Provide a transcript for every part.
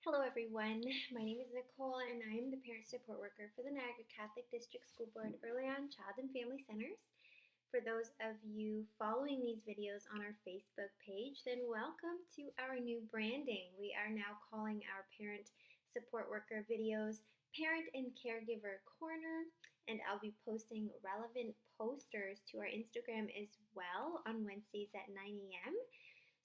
Hello everyone, my name is Nicole and I am the Parent Support Worker for the Niagara Catholic District School Board EarlyON Child and Family Centers. For those of you following these videos on our Facebook page, then welcome to our new branding. We are now calling our Parent Support Worker videos Parent and Caregiver Corner, and I'll be posting relevant posters to our Instagram as well on Wednesdays at 9 a.m.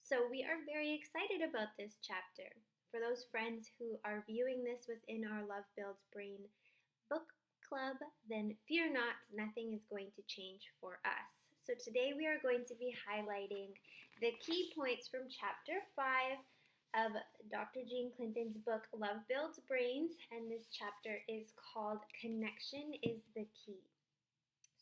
So we are very excited about this chapter. For those friends who are viewing this within our Love Builds Brain book club, then fear not, nothing is going to change for us. So today we are going to be highlighting the key points from chapter 5 of Dr. Jean Clinton's book Love Builds Brains, and this chapter is called Connection is the Key.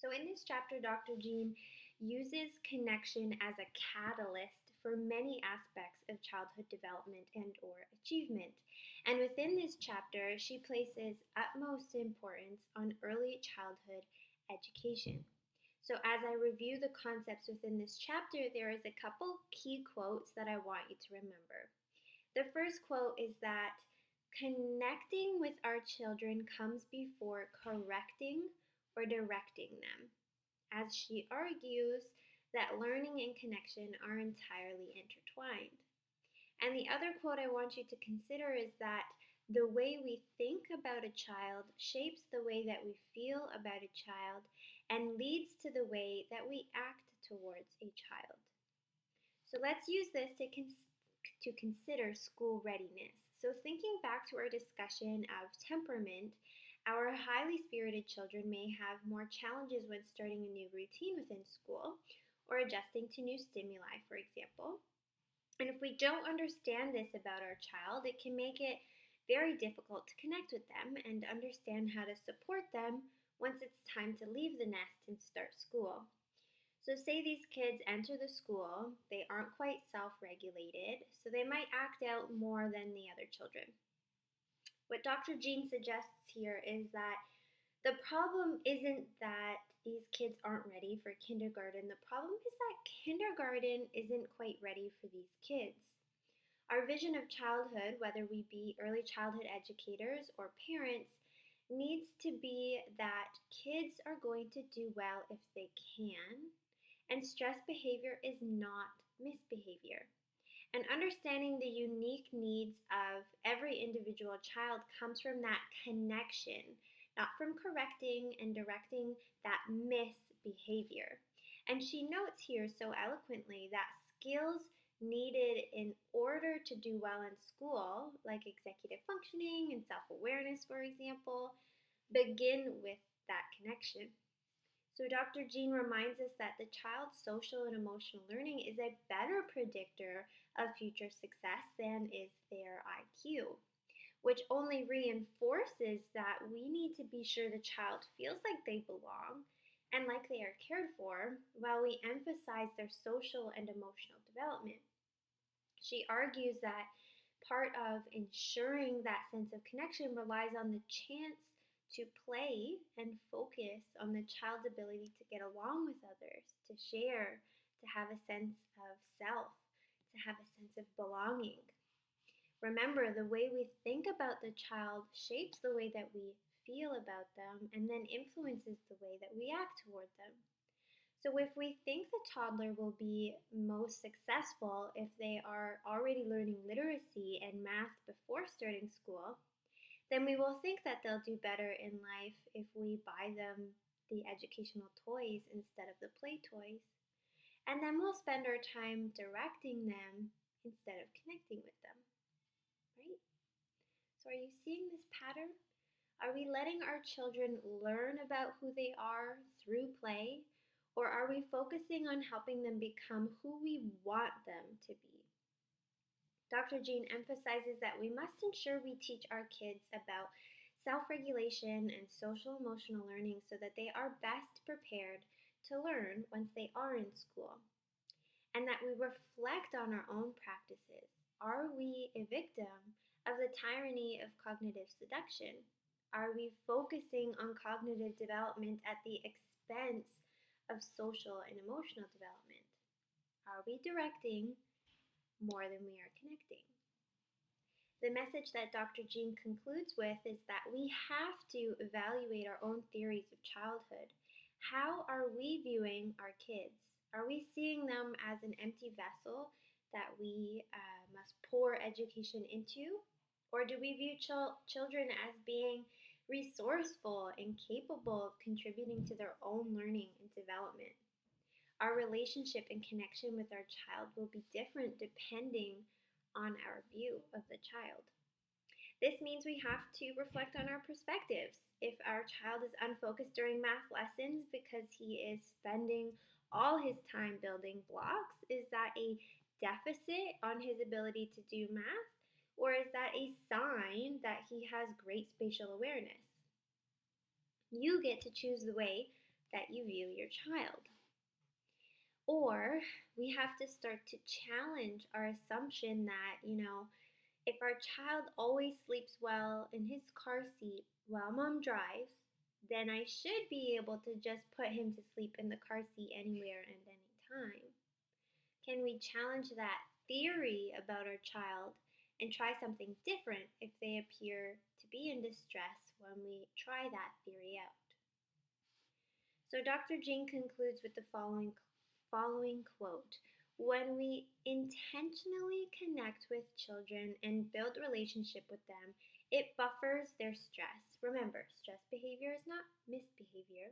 So in this chapter, Dr. Jean uses connection as a catalyst for many aspects of childhood development and or achievement. And within this chapter, she places utmost importance on early childhood education. So as I review the concepts within this chapter, there is a couple key quotes that I want you to remember. The first quote is that connecting with our children comes before correcting or directing them, as she argues that learning and connection are entirely intertwined. And the other quote I want you to consider is that the way we think about a child shapes the way that we feel about a child and leads to the way that we act towards a child. So let's use this to consider school readiness. So thinking back to our discussion of temperament, our highly spirited children may have more challenges when starting a new routine within school or adjusting to new stimuli, for example. And if we don't understand this about our child, it can make it very difficult to connect with them and understand how to support them once it's time to leave the nest and start school. So say these kids enter the school, they aren't quite self-regulated, so they might act out more than the other children. What Dr. Jean suggests here is that the problem isn't that these kids aren't ready for kindergarten. The problem is that kindergarten isn't quite ready for these kids. Our vision of childhood, whether we be early childhood educators or parents, needs to be that kids are going to do well if they can, and stress behavior is not misbehavior. And understanding the unique needs of every individual child comes from that connection, not from correcting and directing that misbehavior. And she notes here so eloquently that skills needed in order to do well in school, like executive functioning and self-awareness, for example, begin with that connection. So Dr. Jean reminds us that the child's social and emotional learning is a better predictor of future success than is their IQ, which only reinforces that we need to be sure the child feels like they belong and like they are cared for while we emphasize their social and emotional development. She argues that part of ensuring that sense of connection relies on the chance to play and focus on the child's ability to get along with others, to share, to have a sense of self, to have a sense of belonging. Remember, the way we think about the child shapes the way that we feel about them and then influences the way that we act toward them. So if we think the toddler will be most successful if they are already learning literacy and math before starting school, then we will think that they'll do better in life if we buy them the educational toys instead of the play toys. And then we'll spend our time directing them instead of connecting with them, right? So are you seeing this pattern? Are we letting our children learn about who they are through play, or are we focusing on helping them become who we want them to be? Dr. Jean emphasizes that we must ensure we teach our kids about self-regulation and social-emotional learning so that they are best prepared to learn once they are in school, and that we reflect on our own practices. Are we a victim of the tyranny of cognitive seduction? Are we focusing on cognitive development at the expense of social and emotional development? Are we directing more than we are connecting? The message that Dr. Jean concludes with is that we have to evaluate our own theories of childhood. How are we viewing our kids? Are we seeing them as an empty vessel that we must pour education into? Or do we view children as being resourceful and capable of contributing to their own learning and development? Our relationship and connection with our child will be different depending on our view of the child. This means we have to reflect on our perspectives. If our child is unfocused during math lessons because he is spending all his time building blocks, is that a deficit on his ability to do math? Or is that a sign that he has great spatial awareness? You get to choose the way that you view your child. Or we have to start to challenge our assumption that, if our child always sleeps well in his car seat while mom drives, then I should be able to just put him to sleep in the car seat anywhere and anytime. Can we challenge that theory about our child and try something different if they appear to be in distress when we try that theory out? So Dr. Jean concludes with the following quote. When we intentionally connect with children and build relationship with them, it buffers their stress. Remember, stress behavior is not misbehavior,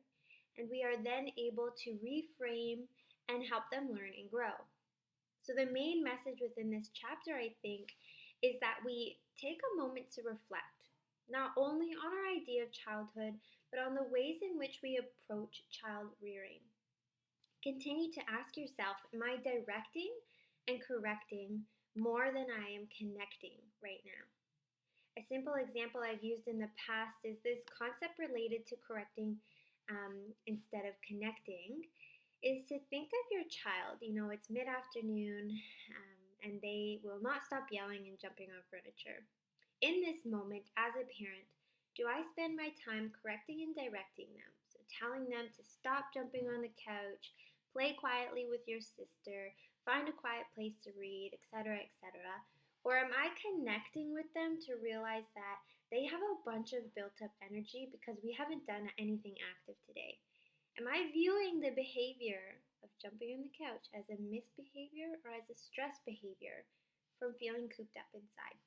and we are then able to reframe and help them learn and grow. So the main message within this chapter, I think, is that we take a moment to reflect, not only on our idea of childhood, but on the ways in which we approach child rearing. Continue to ask yourself, am I directing and correcting more than I am connecting right now? A simple example I've used in the past is this concept related to correcting instead of connecting, is to think of your child. It's mid-afternoon and they will not stop yelling and jumping on furniture. In this moment, as a parent, do I spend my time correcting and directing them? So telling them to stop jumping on the couch, play quietly with your sister, find a quiet place to read, etc., etc. Or am I connecting with them to realize that they have a bunch of built-up energy because we haven't done anything active today? Am I viewing the behavior of jumping on the couch as a misbehavior or as a stress behavior from feeling cooped up inside?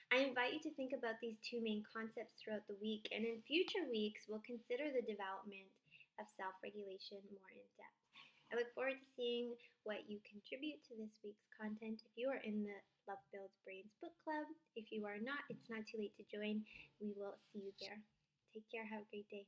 I invite you to think about these two main concepts throughout the week, and in future weeks, we'll consider the development of self-regulation more in depth. I look forward to seeing what you contribute to this week's content. If you are in the Love Builds Brains book club, if you are not, it's not too late to join. We will see you there. Take care. Have a great day.